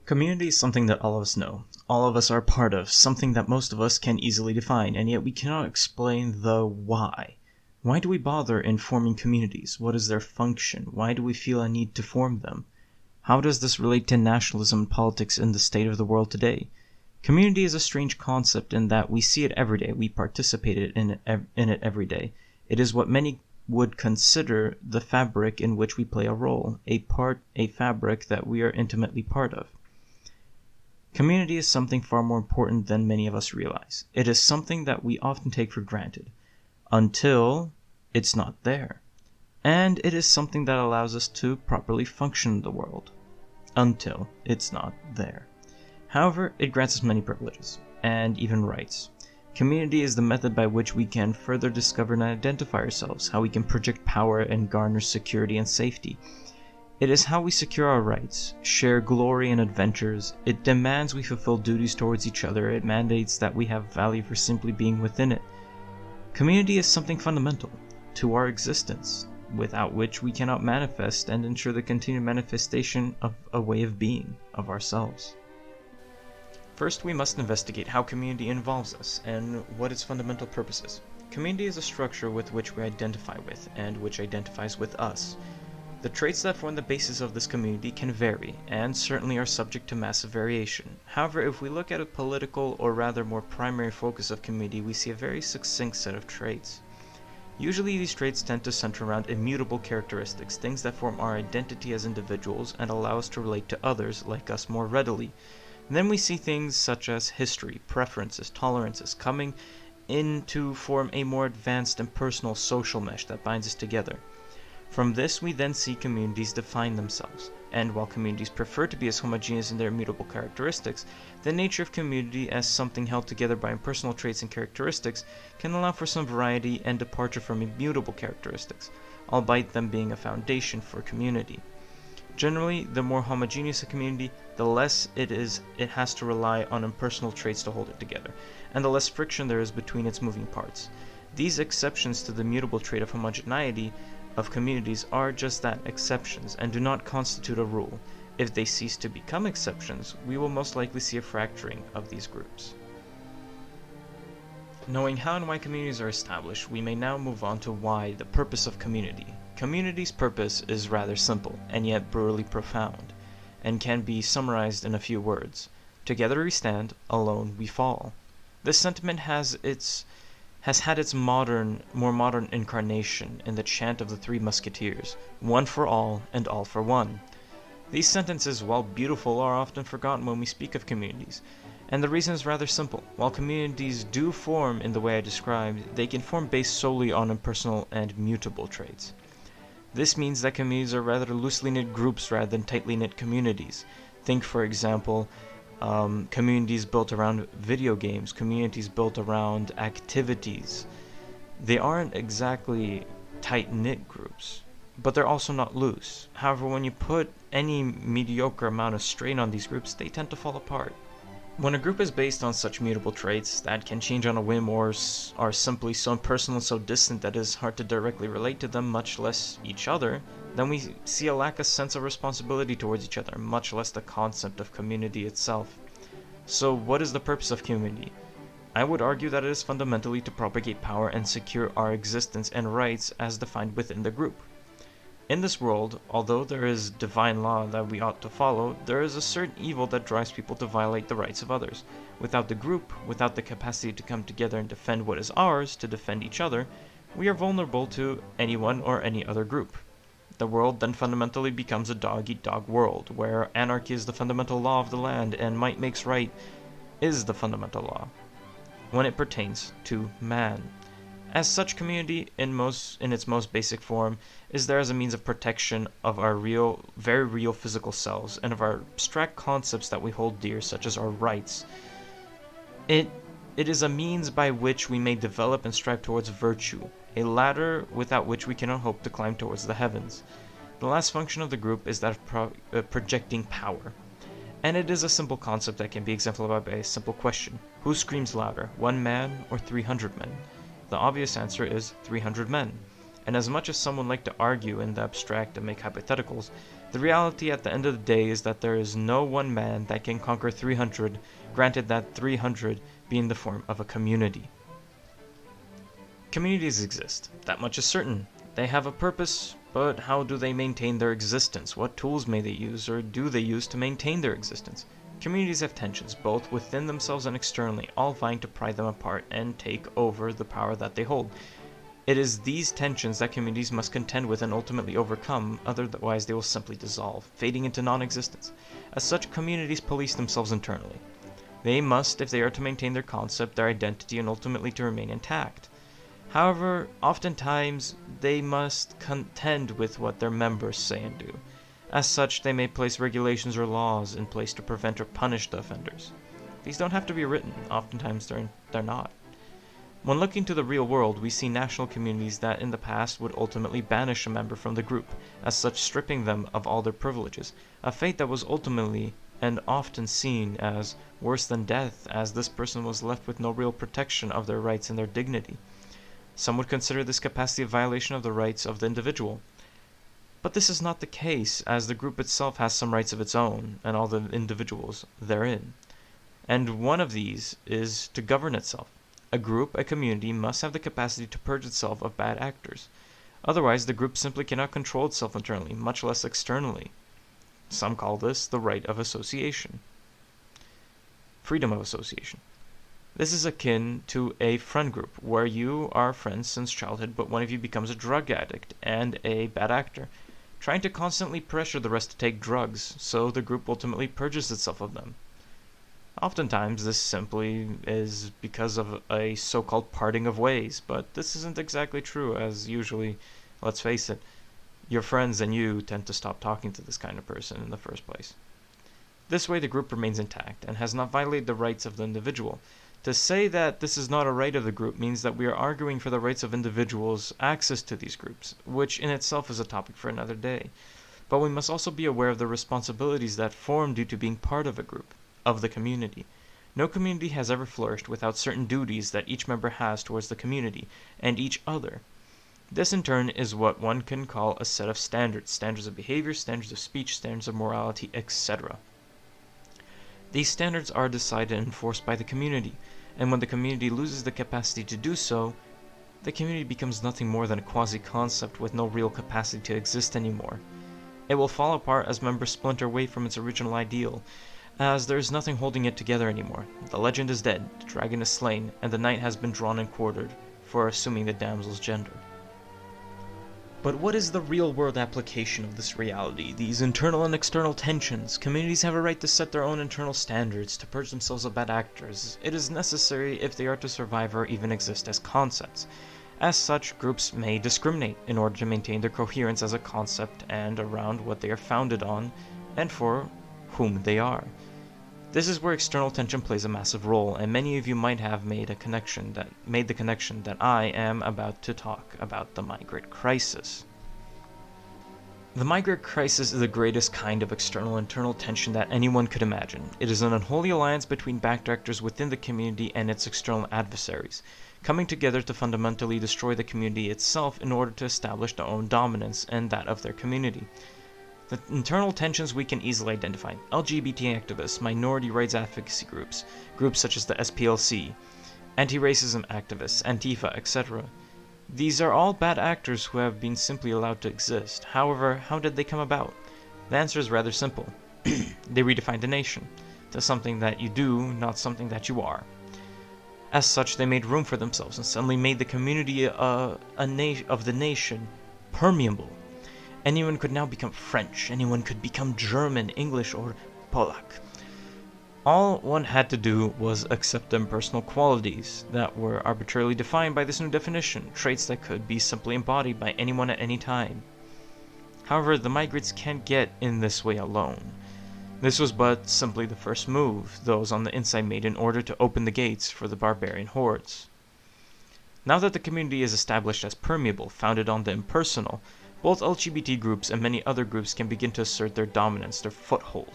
Community is something that all of us know, all of us are part of, something that most of us can easily define, and yet we cannot explain the why. Why do we bother in forming communities? What is their function? Why do we feel a need to form them? How does this relate to nationalism and politics in the state of the world today? Community is a strange concept in that we see it every day, we participate in it every day. It is what many would consider the fabric in which we play a role, a fabric that we are intimately part of. Community is something far more important than many of us realize. It is something that we often take for granted, until it's not there. And it is something that allows us to properly function in the world, until it's not there. However, it grants us many privileges, and even rights. Community is the method by which we can further discover and identify ourselves, how we can project power and garner security and safety. It is how we secure our rights, share glory and adventures. It demands we fulfill duties towards each other. It mandates that we have value for simply being within it. Community is something fundamental to our existence, without which we cannot manifest and ensure the continued manifestation of a way of being, of ourselves. First, we must investigate how community involves us and what its fundamental purpose is. Community is a structure with which we identify with, and which identifies with us. The traits that form the basis of this community can vary, and certainly are subject to massive variation. However, if we look at a political, or rather more primary focus of community, we see a very succinct set of traits. Usually these traits tend to center around immutable characteristics, things that form our identity as individuals and allow us to relate to others like us more readily. And then we see things such as history, preferences, tolerances coming in to form a more advanced and personal social mesh that binds us together. From this, we then see communities define themselves, and while communities prefer to be as homogeneous in their immutable characteristics, the nature of community as something held together by impersonal traits and characteristics can allow for some variety and departure from immutable characteristics, albeit them being a foundation for community. Generally, the more homogeneous a community, the less it has to rely on impersonal traits to hold it together, and the less friction there is between its moving parts. These exceptions to the mutable trait of homogeneity of communities are just that, exceptions, and do not constitute a rule. If they cease to become exceptions, we will most likely see a fracturing of these groups. Knowing how and why communities are established, we may now move on to why, the purpose of community. Community's purpose is rather simple, and yet brutally profound, and can be summarized in a few words. Together we stand, alone we fall. This sentiment has had its more modern incarnation in the chant of the Three Musketeers, one for all and all for one. These sentences, while beautiful, are often forgotten when we speak of communities, and the reason is rather simple. While communities do form in the way I described, they can form based solely on impersonal and mutable traits. This means that communities are rather loosely knit groups rather than tightly knit communities. Think, for example, communities built around video games, communities built around activities. They aren't exactly tight-knit groups, but they're also not loose. However, when you put any mediocre amount of strain on these groups, they tend to fall apart. When a group is based on such mutable traits that can change on a whim or are simply so impersonal and so distant that it is hard to directly relate to them, much less each other, then we see a lack of sense of responsibility towards each other, much less the concept of community itself. So what is the purpose of community? I would argue that it is fundamentally to propagate power and secure our existence and rights as defined within the group. In this world, although there is divine law that we ought to follow, there is a certain evil that drives people to violate the rights of others. Without the group, without the capacity to come together and defend what is ours, to defend each other, we are vulnerable to anyone or any other group. The world then fundamentally becomes a dog-eat-dog world, where anarchy is the fundamental law of the land and might makes right is the fundamental law, when it pertains to man. As such, community, in its most basic form, is there as a means of protection of our very real physical selves, and of our abstract concepts that we hold dear, such as our rights. It is a means by which we may develop and strive towards virtue, a ladder without which we cannot hope to climb towards the heavens. The last function of the group is that of projecting power. And it is a simple concept that can be exemplified by a simple question. Who screams louder, one man or 300 men? The obvious answer is 300 men. And as much as some would like to argue in the abstract and make hypotheticals, the reality at the end of the day is that there is no one man that can conquer 300, granted that 300 be in the form of a community. Communities exist, that much is certain. They have a purpose, but how do they maintain their existence? What tools may they use, or do they use to maintain their existence? Communities have tensions, both within themselves and externally, all vying to pry them apart and take over the power that they hold. It is these tensions that communities must contend with and ultimately overcome, otherwise they will simply dissolve, fading into non-existence. As such, communities police themselves internally. They must, if they are to maintain their concept, their identity, and ultimately to remain intact. However, oftentimes they must contend with what their members say and do. As such, they may place regulations or laws in place to prevent or punish the offenders. These don't have to be written, oftentimes they're not. When looking to the real world, we see national communities that in the past would ultimately banish a member from the group, as such stripping them of all their privileges, a fate that was ultimately and often seen as worse than death, as this person was left with no real protection of their rights and their dignity. Some would consider this capacity a violation of the rights of the individual. But this is not the case, as the group itself has some rights of its own, and all the individuals therein. And one of these is to govern itself. A group, a community, must have the capacity to purge itself of bad actors. Otherwise, the group simply cannot control itself internally, much less externally. Some call this the right of association. Freedom of association. This is akin to a friend group, where you are friends since childhood, but one of you becomes a drug addict and a bad actor, trying to constantly pressure the rest to take drugs, so the group ultimately purges itself of them. Oftentimes, this simply is because of a so-called parting of ways, but this isn't exactly true, as usually, let's face it, your friends and you tend to stop talking to this kind of person in the first place. This way, the group remains intact and has not violated the rights of the individual. To say that this is not a right of the group means that we are arguing for the rights of individuals' access to these groups, which in itself is a topic for another day. But we must also be aware of the responsibilities that form due to being part of a group, of the community. No community has ever flourished without certain duties that each member has towards the community and each other. This in turn is what one can call a set of standards, standards of behavior, standards of speech, standards of morality, etc. These standards are decided and enforced by the community, and when the community loses the capacity to do so, the community becomes nothing more than a quasi-concept with no real capacity to exist anymore. It will fall apart as members splinter away from its original ideal, as there is nothing holding it together anymore. The legend is dead, the dragon is slain, and the knight has been drawn and quartered, for assuming the damsel's gender. But what is the real-world application of this reality, these internal and external tensions? Communities have a right to set their own internal standards, to purge themselves of bad actors. It is necessary if they are to survive or even exist as concepts. As such, groups may discriminate in order to maintain their coherence as a concept and around what they are founded on, and for whom they are. This is where external tension plays a massive role, and many of you might have made the connection that I am about to talk about the migrant crisis. The migrant crisis is the greatest kind of external internal tension that anyone could imagine. It is an unholy alliance between backdrafters within the community and its external adversaries, coming together to fundamentally destroy the community itself in order to establish their own dominance and that of their community. The internal tensions we can easily identify: LGBT activists, minority rights advocacy groups, groups such as the SPLC, anti-racism activists, Antifa, etc. These are all bad actors who have been simply allowed to exist. However, how did they come about? The answer is rather simple. They redefined a nation to something that you do, not something that you are. As such, they made room for themselves and suddenly made the community of the nation permeable. Anyone could now become French, anyone could become German, English, or Polak. All one had to do was accept them personal qualities that were arbitrarily defined by this new definition, traits that could be simply embodied by anyone at any time. However, the migrants can't get in this way alone. This was but simply the first move those on the inside made in order to open the gates for the barbarian hordes. Now that the community is established as permeable, founded on the impersonal, both LGBT groups and many other groups can begin to assert their dominance, their foothold.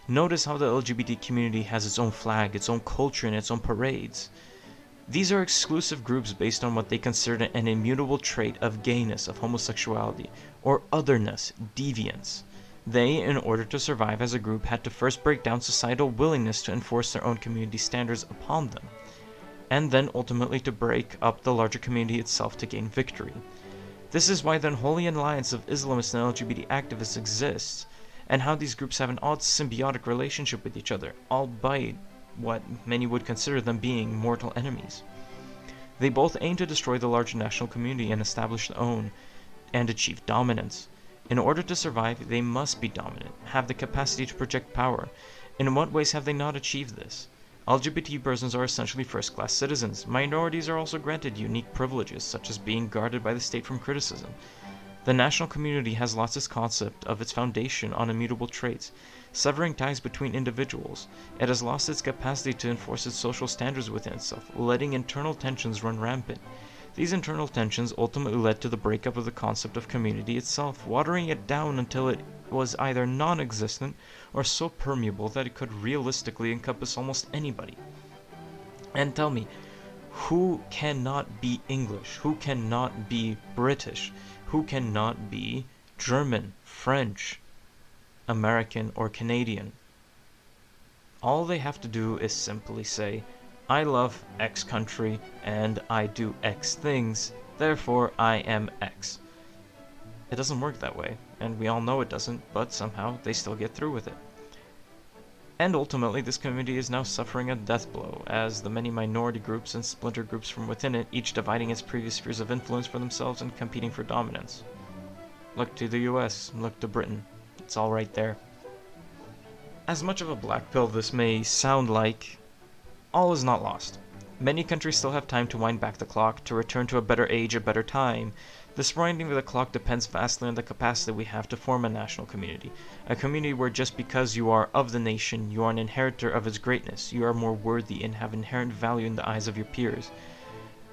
Notice how the LGBT community has its own flag, its own culture, and its own parades. These are exclusive groups based on what they consider an immutable trait of gayness, of homosexuality, or otherness, deviance. They, in order to survive as a group, had to first break down societal willingness to enforce their own community standards upon them, and then ultimately to break up the larger community itself to gain victory. This is why the unholy alliance of Islamists and LGBT activists exists, and how these groups have an odd symbiotic relationship with each other, albeit what many would consider them being mortal enemies. They both aim to destroy the larger national community and establish their own, and achieve dominance. In order to survive, they must be dominant, have the capacity to project power. In what ways have they not achieved this? LGBT persons are essentially first-class citizens. Minorities are also granted unique privileges, such as being guarded by the state from criticism. The national community has lost its concept of its foundation on immutable traits, severing ties between individuals. It has lost its capacity to enforce its social standards within itself, letting internal tensions run rampant. These internal tensions ultimately led to the breakup of the concept of community itself, watering it down until it was either non-existent or so permeable that it could realistically encompass almost anybody. And tell me, who cannot be English? Who cannot be British? Who cannot be German, French, American, or Canadian? All they have to do is simply say, I love X country and I do X things, therefore I am X. It doesn't work that way, and we all know it doesn't, but somehow they still get through with it. And ultimately, this community is now suffering a death blow, as the many minority groups and splinter groups from within it, each dividing its previous spheres of influence for themselves and competing for dominance. Look to the US, look to Britain. It's all right there. As much of a black pill this may sound like, all is not lost. Many countries still have time to wind back the clock, to return to a better age, a better time. This winding of the clock depends vastly on the capacity we have to form a national community. A community where just because you are of the nation, you are an inheritor of its greatness, you are more worthy and have inherent value in the eyes of your peers.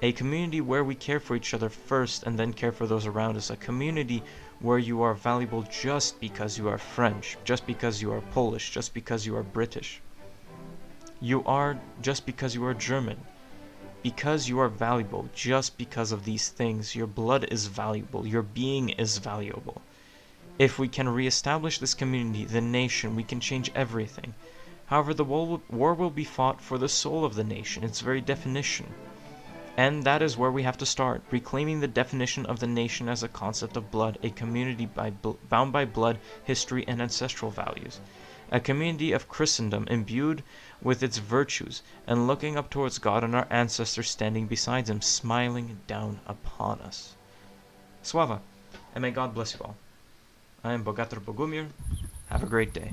A community where we care for each other first and then care for those around us. A community where you are valuable just because you are French, just because you are Polish, just because you are British. You are just because you are German. Because you are valuable, just because of these things, your blood is valuable, your being is valuable. If we can reestablish this community, the nation, we can change everything. However, the war will be fought for the soul of the nation, its very definition. And that is where we have to start, reclaiming the definition of the nation as a concept of blood, a community bound by blood, history, and ancestral values. A community of Christendom imbued with its virtues, and looking up towards God and our ancestors standing beside him, smiling down upon us. Sława, and may God bless you all. I am Bogatar Bogumir. Have a great day.